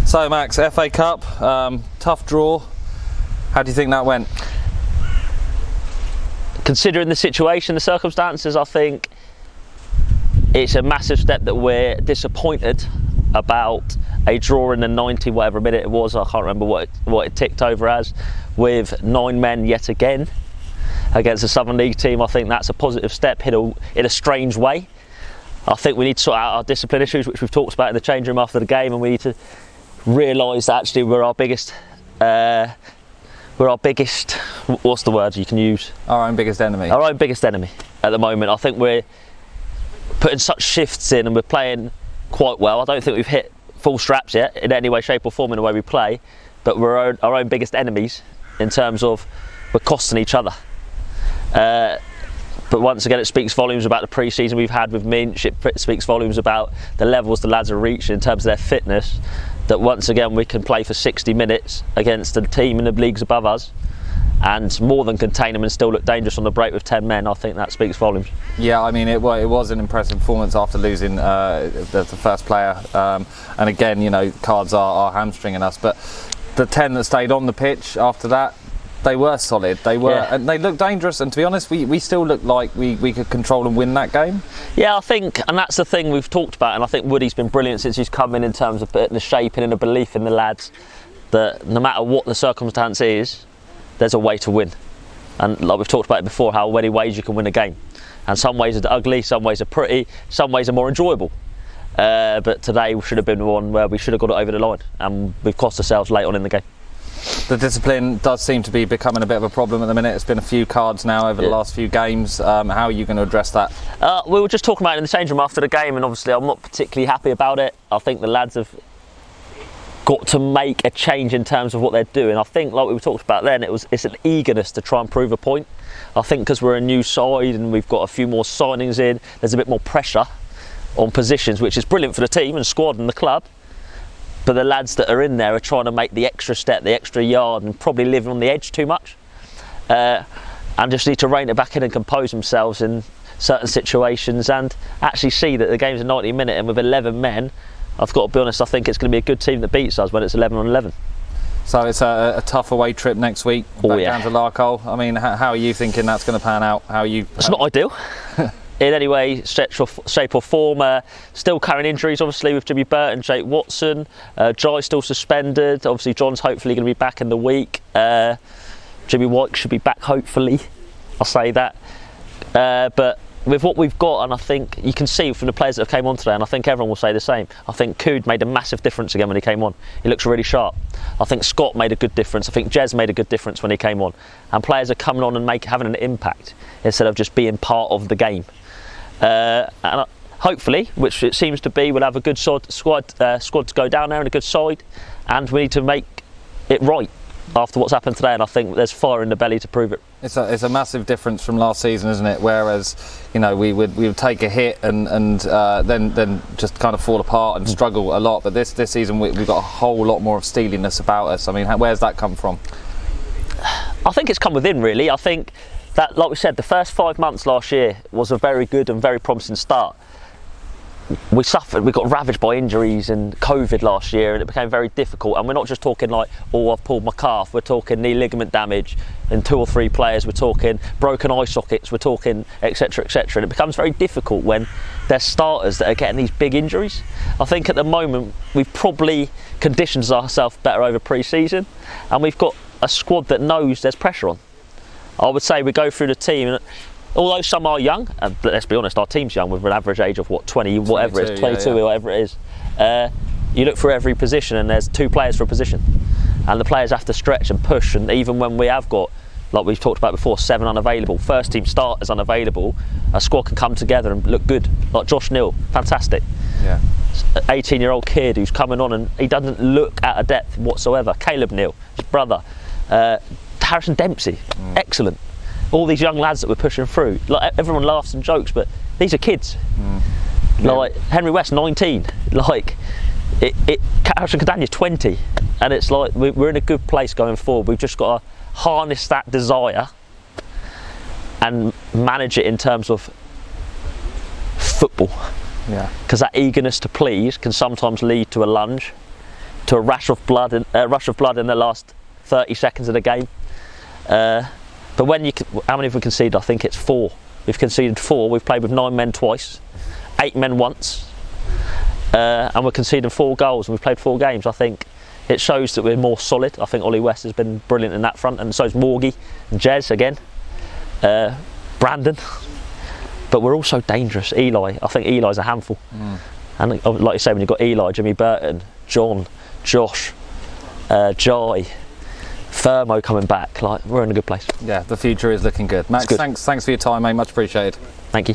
So Max, FA Cup, tough draw. How do you think that went? Considering the situation, the circumstances, I think it's a massive step that we're disappointed about a draw in the 90 whatever minute it was. I can't remember what it ticked over as, with 9 men yet again against the Southern League team. I think that's a positive step in a strange way. I think we need to sort out our discipline issues, which we've talked about in the change room after the game, and we need to realise that actually we're our biggest, what's the word you can use? Our own biggest enemy. Our own biggest enemy at the moment. I think we're putting such shifts in and we're playing quite well. I don't think we've hit full straps yet in any way, shape or form in the way we play, but we're our own biggest enemies in terms of we're costing each other. But once again, it speaks volumes about the pre-season we've had with Minch. It speaks volumes about the levels the lads are reaching in terms of their fitness, that once again we can play for 60 minutes against a team in the leagues above us and more than contain them and still look dangerous on the break with 10 men. I think that speaks volumes. Yeah, I mean, it was an impressive performance after losing the first player. And again, you know, cards are hamstringing us. But the 10 that stayed on the pitch after that, they were solid. They were, and they looked dangerous. And to be honest, we still looked like we could control and win that game. Yeah, I think, and that's the thing we've talked about. And I think Woody's been brilliant since he's come in terms of putting the shaping and a belief in the lads that no matter what the circumstance is, there's a way to win. And like we've talked about it before, how many ways you can win a game. And some ways are ugly, some ways are pretty, some ways are more enjoyable. But today should have been one where we should have got it over the line, and we've cost ourselves late on in the game. The discipline does seem to be becoming a bit of a problem at the minute. It's been a few cards now over the last few games. How are you going to address that? We were just talking about it in the change room after the game, and obviously I'm not particularly happy about it. I think the lads have got to make a change in terms of what they're doing. I think, like we talked about then, it's an eagerness to try and prove a point. I think because we're a new side and we've got a few more signings in, there's a bit more pressure on positions, which is brilliant for the team and squad and the club. But the lads that are in there are trying to make the extra step, the extra yard, and probably living on the edge too much. And just need to rein it back in and compose themselves in certain situations and actually see that the game's a 90 minute, and with 11 men, I've got to be honest, I think it's going to be a good team that beats us when it's 11 on 11. So it's a tough away trip next week, back down to Larkhall. I mean, how are you thinking that's going to pan out? It's not ideal. In any way, shape or form. Still carrying injuries, obviously, with Jimmy Burton, Jake Watson. Jai's still suspended. Obviously, John's hopefully going to be back in the week. Jimmy White should be back, hopefully. I'll say that. But with what we've got, and I think you can see from the players that have came on today, and I think everyone will say the same, I think Cood made a massive difference again when he came on. He looks really sharp. I think Scott made a good difference. I think Jez made a good difference when he came on. And players are coming on and having an impact instead of just being part of the game. And hopefully, which it seems to be, we'll have a good squad to go down there and a good side, and we need to make it right after what's happened today, and I think there's fire in the belly to prove it. It's a massive difference from last season, isn't it? Whereas, you know, we would take a hit and then just kind of fall apart and struggle a lot. But this season we've got a whole lot more of steeliness about us. I mean, where's that come from? I think it's come within, really. I think that, like we said, the first 5 months last year was a very good and very promising start. We got ravaged by injuries and COVID last year, and it became very difficult. And we're not just talking like, oh, I've pulled my calf. We're talking knee ligament damage in 2 or 3 players. We're talking broken eye sockets. We're talking etc, etc. And it becomes very difficult when there's starters that are getting these big injuries. I think at the moment we've probably conditioned ourselves better over pre-season, and we've got a squad that knows there's pressure on. I would say we go through the team, and although some are young, but let's be honest, our team's young with an average age of 20, whatever it is, 22 or whatever it is. You look for every position and there's 2 players for a position, and the players have to stretch and push. And even when we have got, like we've talked about before, 7 unavailable, first team starters unavailable, a squad can come together and look good. Like Josh Neal, fantastic. Yeah. 18-year-old kid who's coming on and he doesn't look at a depth whatsoever. Caleb Neal, his brother. Harrison Dempsey, excellent. All these young lads that we're pushing through, like everyone laughs and jokes, but these are kids. Like Henry West, 19. Like Harrison Cadanya, 20, and it's like we're in a good place going forward. We've just got to harness that desire and manage it in terms of football. Yeah. Because that eagerness to please can sometimes lead to a lunge, to a rush of blood in the last 30 seconds of the game. But when how many have we conceded? I think it's 4. We've conceded 4. We've played with 9 men twice, 8 men once, and we're conceding 4 goals, and we've played 4 games. I think it shows that we're more solid. I think Ollie West has been brilliant in that front, and so's Morgie, and Jez again, Brandon. But we're also dangerous. Eli, I think Eli's a handful. And like you say, when you've got Eli, Jimmy Burton, John, Josh, Jai, Thermo coming back, like, we're in a good place. Yeah, the future is looking good. Max, good. thanks for your time, mate. Much appreciated. Thank you.